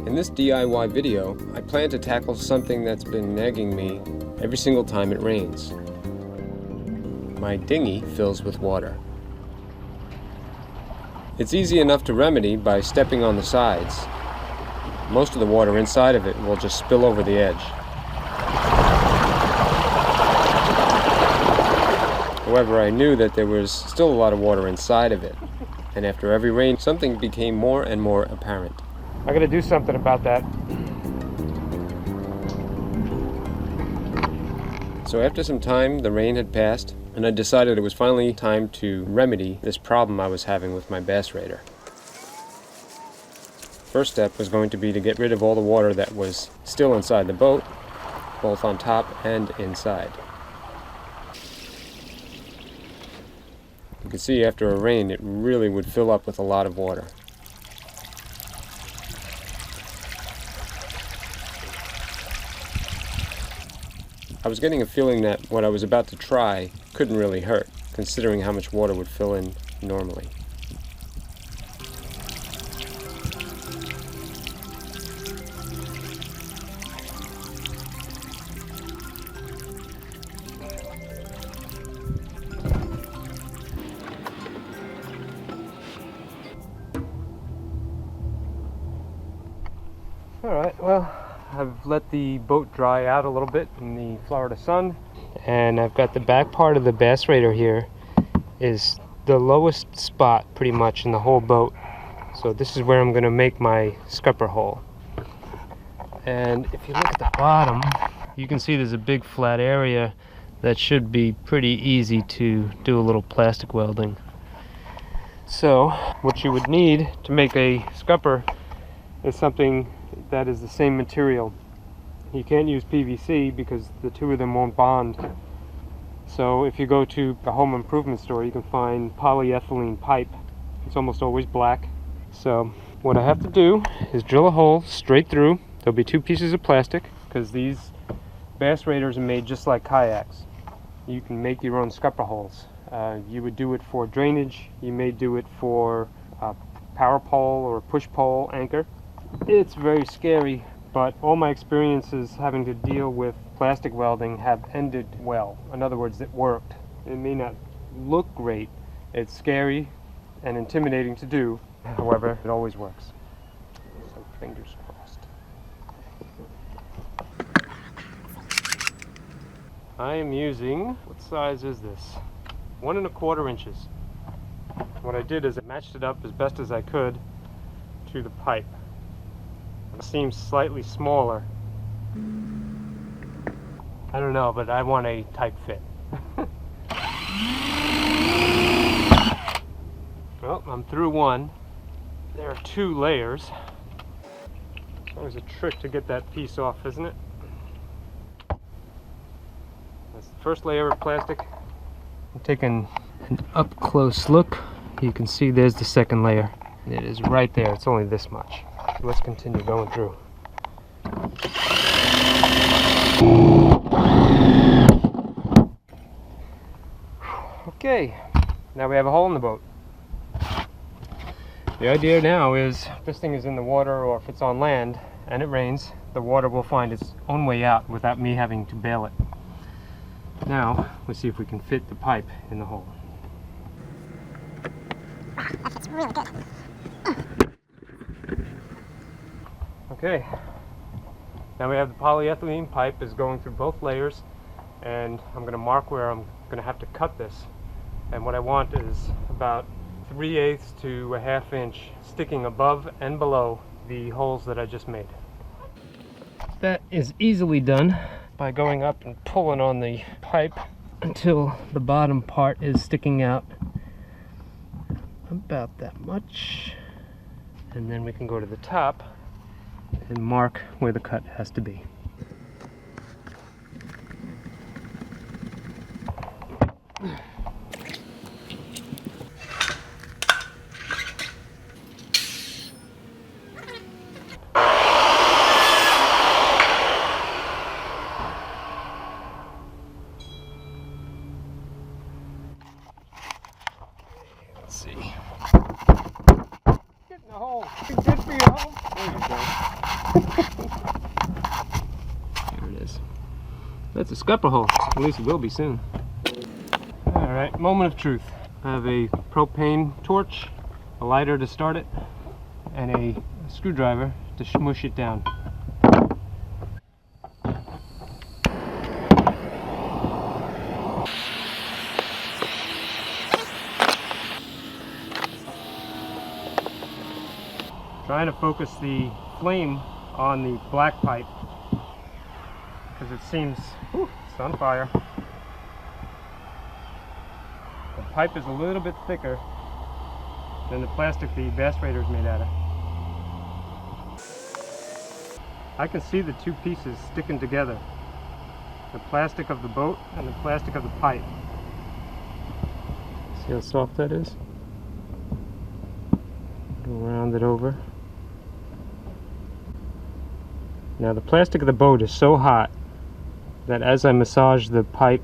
In this DIY video, I plan to tackle something that's been nagging me every single time it rains. My dinghy fills with water. It's easy enough to remedy by stepping on the sides. Most of the water inside of it will just spill over the edge. However, I knew that there was still a lot of water inside of it, and after every rain, something became more and more apparent. I gotta do something about that. So after some time, the rain had passed, and I decided it was finally time to remedy this problem I was having with my bass raider. First step was going to be to get rid of all the water that was still inside the boat, both on top and inside. You can see after a rain, it really would fill up with a lot of water. I was getting a feeling that what I was about to try couldn't really hurt, considering how much water would fill in normally. Alright, well, I've let the boat dry out a little bit in the Florida sun, and I've got the back part of the bass raider here is the lowest spot pretty much in the whole boat. So this is where I'm going to make my scupper hole. And if you look at the bottom, you can see there's a big flat area that should be pretty easy to do a little plastic welding. So what you would need to make a scupper is something that is the same material. You can't use PVC because the two of them won't bond. So if you go to a home improvement store, you can find polyethylene pipe. It's almost always black. So what I have to do is drill a hole straight through. There'll be two pieces of plastic because these bass raiders are made just like kayaks. You can make your own scupper holes. You would do it for drainage. You may do it for a power pole or a push pole anchor. It's very scary, but all my experiences having to deal with plastic welding have ended well. In other words, it worked. It may not look great. It's scary and intimidating to do. However, it always works. So fingers crossed. I am using, what size is this? 1 1/4 inches. What I did is I matched it up as best as I could to the pipe. It seems slightly smaller. I don't know, but I want a tight fit. Well, I'm through one. There are 2 layers. It's always a trick to get that piece off, isn't it? That's the first layer of plastic. I'm taking an up-close look. You can see there's the second layer. It is right there. It's only this much. Let's continue going through. Okay, now we have a hole in the boat. The idea now is if this thing is in the water or if it's on land and it rains, the water will find its own way out without me having to bail it. Now, let's see if we can fit the pipe in the hole. That fits really good. Okay, now we have the polyethylene pipe is going through both layers, and I'm going to mark where I'm going to have to cut this. And what I want is about 3/8 to a 1/2 inch sticking above and below the holes that I just made. That is easily done by going up and pulling on the pipe until the bottom part is sticking out about that much, and then we can go to the top and mark where the cut has to be. Let's see. Get in the hole. Be good for your hole. There you go. There it is. That's a scupper hole. At least it will be soon. Alright, moment of truth. I have a propane torch, a lighter to start it, and a screwdriver to smush it down. Trying to focus the flame on the black pipe because it seems it's on fire. The pipe is a little bit thicker than the plastic the bass raider is made out of. I can see the two pieces sticking together, the plastic of the boat and the plastic of the pipe. See how soft that is? Go round it over. Now the plastic of the boat is so hot that as I massage the pipe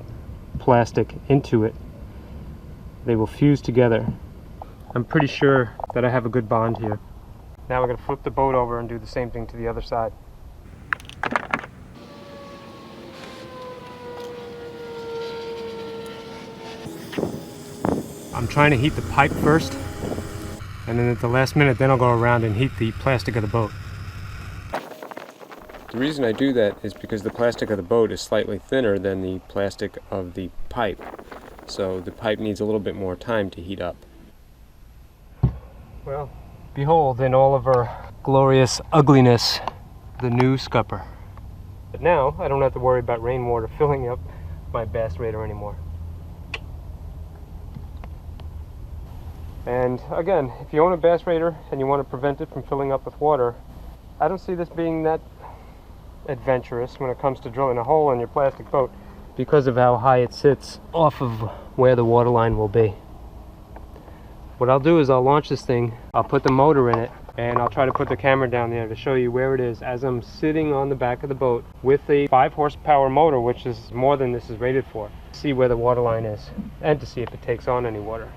plastic into it, they will fuse together. I'm pretty sure that I have a good bond here. Now we're going to flip the boat over and do the same thing to the other side. I'm trying to heat the pipe first, and then at the last minute then I'll go around and heat the plastic of the boat. The reason I do that is because the plastic of the boat is slightly thinner than the plastic of the pipe, so the pipe needs a little bit more time to heat up. Well, behold in all of her glorious ugliness, the new Scupper. But now I don't have to worry about rainwater filling up my bass raider anymore. And again, if you own a bass raider and you want to prevent it from filling up with water, I don't see this being that adventurous when it comes to drilling a hole in your plastic boat because of how high it sits off of where the water line will be. What I'll do is I'll launch this thing, I'll put the motor in it, and I'll try to put the camera down there to show you where it is as I'm sitting on the back of the boat with the 5 horsepower motor, which is more than this is rated for. See where the water line is and to see if it takes on any water.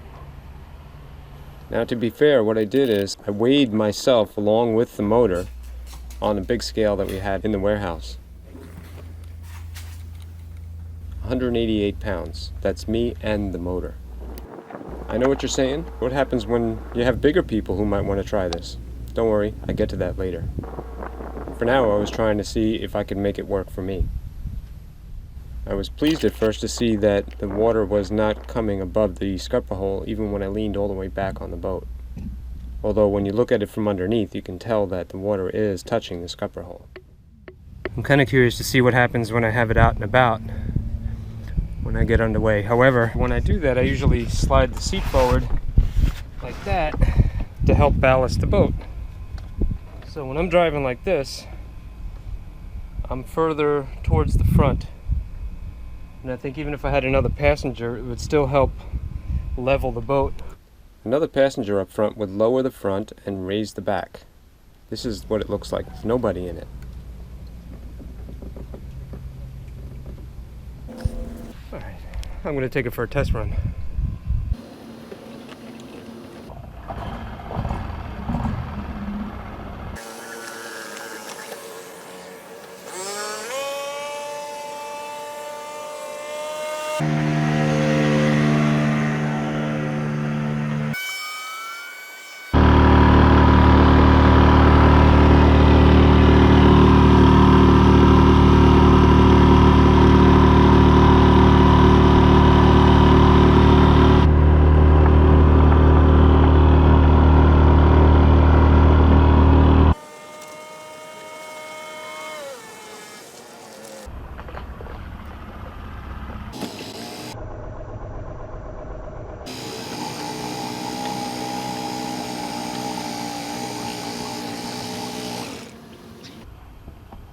Now, to be fair, what I did is I weighed myself along with the motor on a big scale that we had in the warehouse. 188 pounds. That's me and the motor. I know what you're saying. What happens when you have bigger people who might want to try this? Don't worry, I get to that later. For now, I was trying to see if I could make it work for me. I was pleased at first to see that the water was not coming above the scupper hole even when I leaned all the way back on the boat. Although when you look at it from underneath, you can tell that the water is touching the scupper hole. I'm kind of curious to see what happens when I have it out and about, when I get underway. However, when I do that, I usually slide the seat forward like that to help ballast the boat. So when I'm driving like this, I'm further towards the front. And I think even if I had another passenger, it would still help level the boat. Another passenger up front would lower the front and raise the back. This is what it looks like with nobody in it. Alright, I'm going to take it for a test run.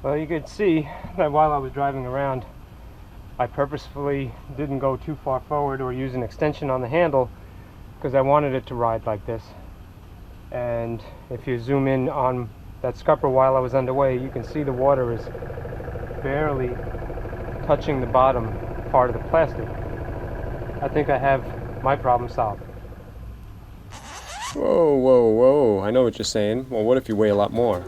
Well, you could see that while I was driving around, I purposefully didn't go too far forward or use an extension on the handle because I wanted it to ride like this. And if you zoom in on that scupper while I was underway, you can see the water is barely touching the bottom part of the plastic. I think I have my problem solved. Whoa, whoa, whoa. I know what you're saying. Well, what if you weigh a lot more?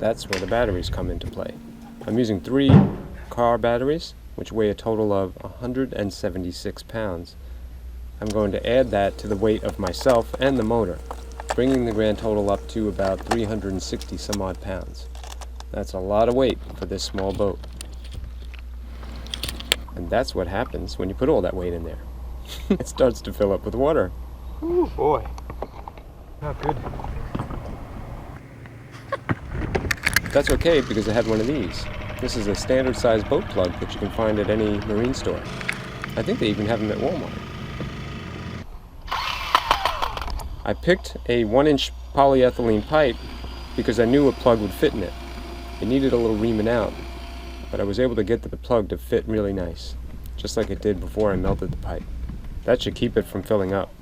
That's where the batteries come into play. I'm using 3 car batteries, which weigh a total of 176 pounds. I'm going to add that to the weight of myself and the motor, bringing the grand total up to about 360 some odd pounds. That's a lot of weight for this small boat. And that's what happens when you put all that weight in there. It starts to fill up with water. Ooh, boy. Not good. That's okay because I had one of these. This is a standard size boat plug that you can find at any marine store. I think they even have them at Walmart. I picked a 1-inch polyethylene pipe because I knew a plug would fit in it. It needed a little reaming out, but I was able to get the plug to fit really nice, just like it did before I melted the pipe. That should keep it from filling up.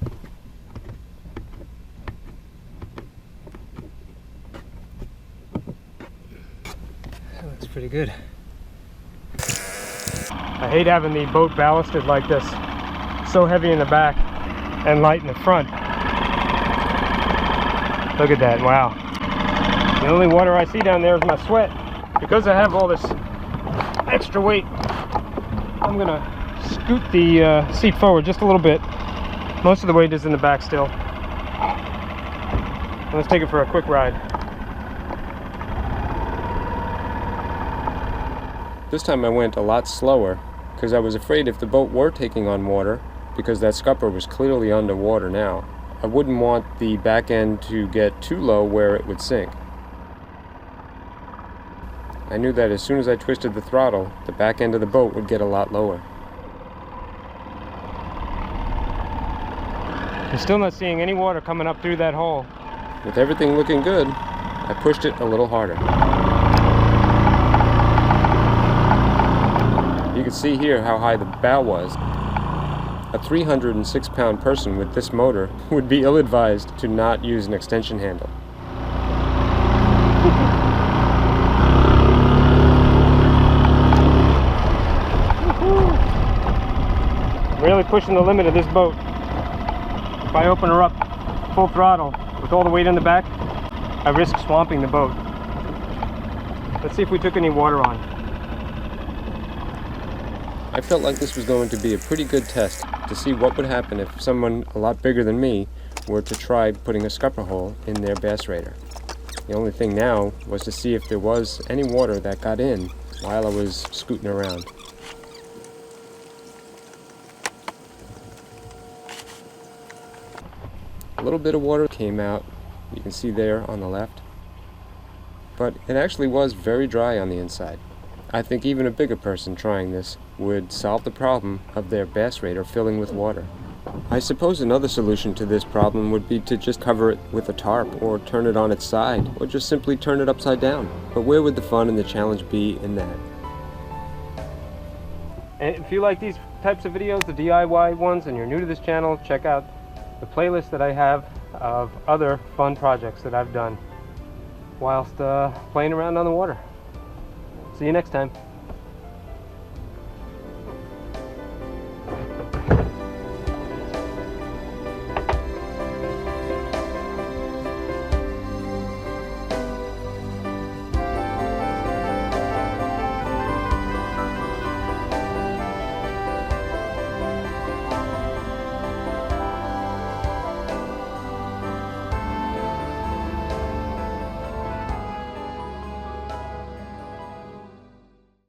That looks pretty good. I hate having the boat ballasted like this. So heavy in the back and light in the front. Look at that, wow. The only water I see down there is my sweat. Because I have all this extra weight, I'm gonna scoot the seat forward just a little bit. Most of the weight is in the back still. Let's take it for a quick ride. This time I went a lot slower because I was afraid if the boat were taking on water, because that scupper was clearly underwater now, I wouldn't want the back end to get too low where it would sink. I knew that as soon as I twisted the throttle, the back end of the boat would get a lot lower. I'm still not seeing any water coming up through that hole. With everything looking good, I pushed it a little harder. You can see here how high the bow was. A 306-pound person with this motor would be ill-advised to not use an extension handle. I'm really pushing the limit of this boat. If I open her up full throttle with all the weight in the back, I risk swamping the boat. Let's see if we took any water on. I felt like this was going to be a pretty good test to see what would happen if someone a lot bigger than me were to try putting a scupper hole in their bass raider. The only thing now was to see if there was any water that got in while I was scooting around. A little bit of water came out, you can see there on the left, but it actually was very dry on the inside. I think even a bigger person trying this would solve the problem of their bass raider filling with water. I suppose another solution to this problem would be to just cover it with a tarp, or turn it on its side, or just simply turn it upside down. But where would the fun and the challenge be in that? And if you like these types of videos, the DIY ones, and you're new to this channel, check out the playlist that I have of other fun projects that I've done whilst playing around on the water. See you next time.